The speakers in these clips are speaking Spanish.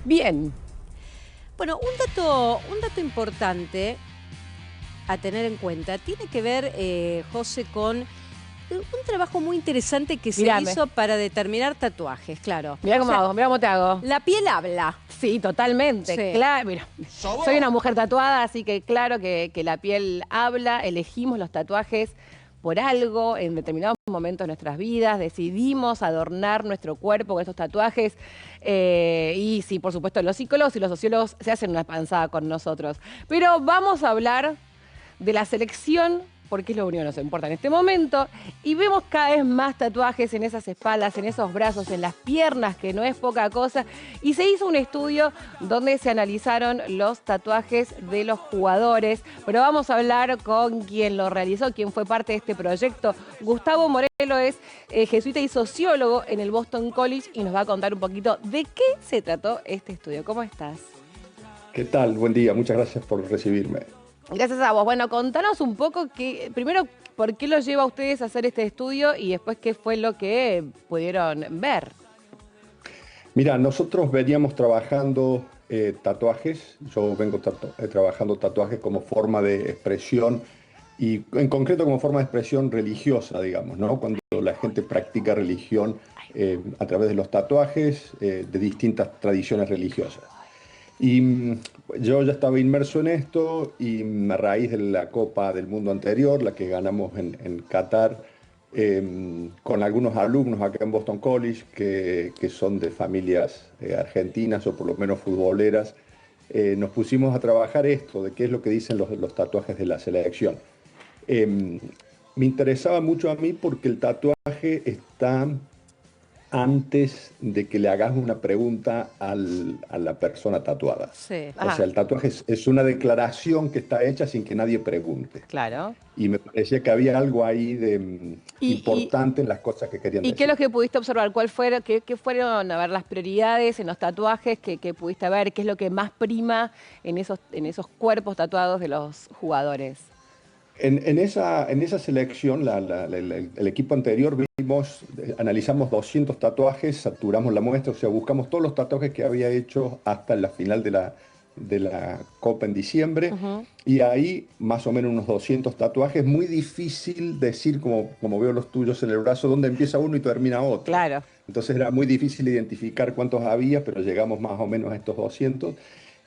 Bien. Bueno, un dato importante a tener en cuenta tiene que ver, José, con un trabajo muy interesante que se hizo para determinar tatuajes, claro. Mirá cómo hago, mirá cómo te hago. La piel habla. Sí, totalmente. Sí. Claro, mira, soy una mujer tatuada, así que claro que la piel habla. Elegimos los tatuajes por algo, en determinados momentos de nuestras vidas, decidimos adornar nuestro cuerpo con estos tatuajes. Y sí, por supuesto, los psicólogos y los sociólogos se hacen una panzada con nosotros. Pero vamos a hablar de la selección, porque es lo único que nos importa en este momento, y vemos cada vez más tatuajes en esas espaldas, en esos brazos, en las piernas, que no es poca cosa, y se hizo un estudio donde se analizaron los tatuajes de los jugadores, pero vamos a hablar con quien lo realizó, quien fue parte de este proyecto. Gustavo Morelo es jesuita y sociólogo en el Boston College y nos va a contar un poquito de qué se trató este estudio. ¿Cómo estás? ¿Qué tal? Buen día, muchas gracias por recibirme. Gracias a vos. Bueno, contanos un poco primero, ¿por qué los lleva a ustedes a hacer este estudio? Y después, ¿qué fue lo que pudieron ver? Mira, nosotros veníamos trabajando tatuajes. Yo vengo trabajando tatuajes como forma de expresión y en concreto como forma de expresión religiosa, digamos, ¿no? Cuando la gente practica religión a través de los tatuajes de distintas tradiciones religiosas. Y yo ya estaba inmerso en esto y a raíz de la Copa del Mundo anterior, la que ganamos en Qatar, con algunos alumnos acá en Boston College que son de familias argentinas o por lo menos futboleras, nos pusimos a trabajar esto, de qué es lo que dicen los tatuajes de la selección. Me interesaba mucho a mí porque el tatuaje está antes de que le hagas una pregunta a la persona tatuada. Sí. O sea, el tatuaje es una declaración que está hecha sin que nadie pregunte. Claro. Y me parecía que había algo ahí de importante en las cosas que querían ¿Y decir. qué es lo que pudiste observar? ¿Qué fueron, a ver, las prioridades en los tatuajes que pudiste ver? ¿Qué es lo que más prima en esos cuerpos tatuados de los jugadores? En esa selección, el equipo anterior analizamos 200 tatuajes, saturamos la muestra, o sea, buscamos todos los tatuajes que había hecho hasta la final de la Copa en diciembre, y ahí más o menos unos 200 tatuajes. Muy difícil decir, como veo los tuyos en el brazo, dónde empieza uno y termina otro. Claro. Entonces era muy difícil identificar cuántos había, pero llegamos más o menos a estos 200.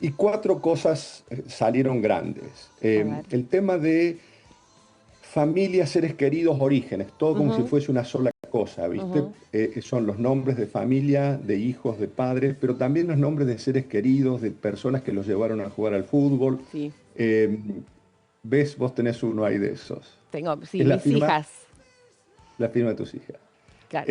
Y 4 cosas salieron grandes. El tema de familia, seres queridos, orígenes, todo como si fuese una sola cosa, ¿viste? Son los nombres de familia, de hijos, de padres, pero también los nombres de seres queridos, de personas que los llevaron a jugar al fútbol. Sí. ¿Ves? Vos tenés uno ahí de esos. Tengo, sí, Es mis hijas. La firma de tus hijas. Claro.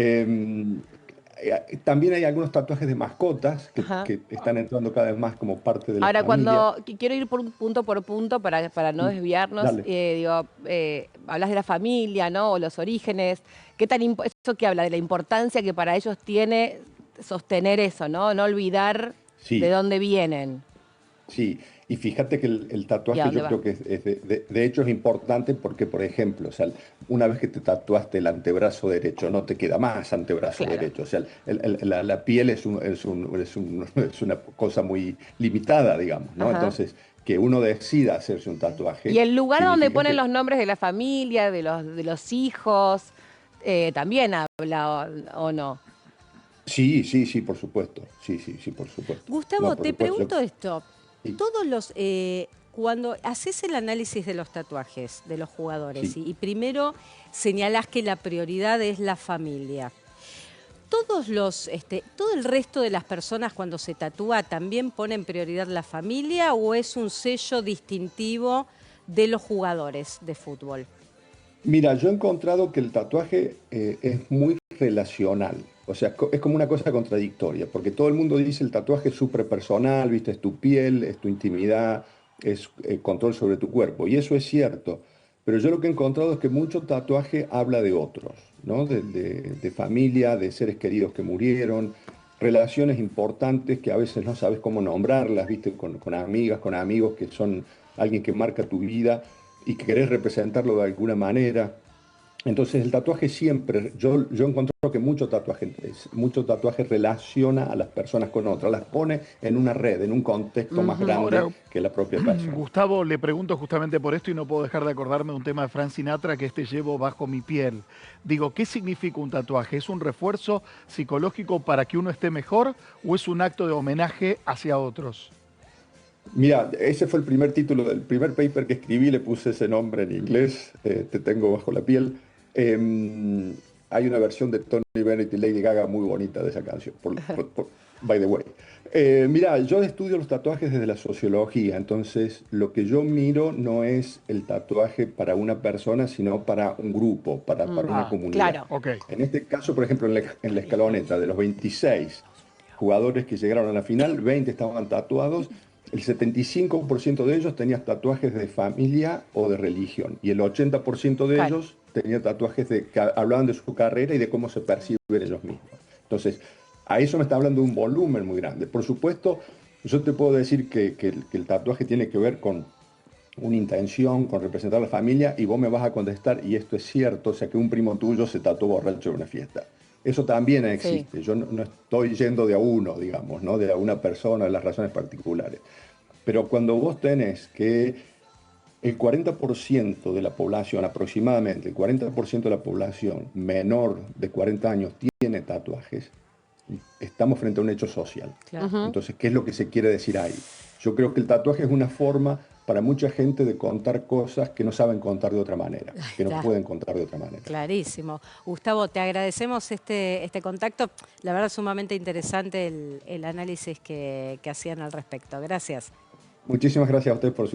También hay algunos tatuajes de mascotas que están entrando cada vez más como parte de la Ahora, familia. quiero ir por punto para no desviarnos, hablas de la familia, ¿no? O los orígenes. ¿Eso qué habla? De la importancia que para ellos tiene sostener eso, ¿no? No olvidar de dónde vienen. Sí, y fíjate que el tatuaje yo creo que de hecho es importante porque, por ejemplo, o sea, una vez que te tatuaste el antebrazo derecho, no te queda más antebrazo derecho. O sea, la piel es una cosa muy limitada, digamos, ¿no? Entonces, que uno decida hacerse un tatuaje. Y el lugar donde ponen los nombres de la familia, de los hijos, también habla o no. Sí, por supuesto. Sí, por supuesto. Gustavo, No, te pregunto esto. Sí. Todos cuando haces el análisis de los tatuajes de los jugadores y primero señalás que la prioridad es la familia, todo el resto de las personas cuando se tatúa también pone en prioridad la familia o es un sello distintivo de los jugadores de fútbol? Mira, yo he encontrado que el tatuaje es muy relacional. O sea, es como una cosa contradictoria, porque todo el mundo dice el tatuaje es súper personal, ¿viste? Es tu piel, es tu intimidad, es control sobre tu cuerpo. Y eso es cierto. Pero yo lo que he encontrado es que mucho tatuaje habla de otros, ¿no? De familia, de seres queridos que murieron, relaciones importantes que a veces no sabes cómo nombrarlas, ¿viste? Con amigas, con amigos que son alguien que marca tu vida y que querés representarlo de alguna manera. Entonces el tatuaje siempre, yo encuentro que mucho tatuaje relaciona a las personas con otras, las pone en una red, en un contexto más grande Ahora, que la propia persona. Gustavo, le pregunto justamente por esto y no puedo dejar de acordarme de un tema de Frank Sinatra que llevo bajo mi piel. Digo, ¿qué significa un tatuaje? ¿Es un refuerzo psicológico para que uno esté mejor o es un acto de homenaje hacia otros? Mira, ese fue el primer título del primer paper que escribí, le puse ese nombre en inglés, Te tengo bajo la piel. Hay una versión de Tony Bennett y Lady Gaga muy bonita de esa canción, by the way. Mira, yo estudio los tatuajes desde la sociología, entonces lo que yo miro no es el tatuaje para una persona, sino para un grupo, para una comunidad. Claro. Ok. En este caso, por ejemplo, en la escaloneta, de los 26 jugadores que llegaron a la final, 20 estaban tatuados. El 75% de ellos tenía tatuajes de familia o de religión y el 80% de Claro. ellos tenía tatuajes que hablaban de su carrera y de cómo se perciben ellos mismos. Entonces, a eso me está hablando de un volumen muy grande. Por supuesto, yo te puedo decir que el tatuaje tiene que ver con una intención, con representar a la familia, y vos me vas a contestar, y esto es cierto, o sea, que un primo tuyo se tatuó borracho en una fiesta. Eso también existe. Yo no estoy yendo de a uno, digamos, ¿no? De a una persona, de las razones particulares. Pero cuando vos tenés que el 40% de la población, aproximadamente el 40% de la población menor de 40 años tiene tatuajes, estamos frente a un hecho social. Claro. Entonces, ¿qué es lo que se quiere decir ahí? Yo creo que el tatuaje es una forma para mucha gente de contar cosas que no saben contar de otra manera, que no Claro. pueden contar de otra manera. Clarísimo. Gustavo, te agradecemos este contacto. La verdad, sumamente interesante el análisis que hacían al respecto. Gracias. Muchísimas gracias a ustedes por su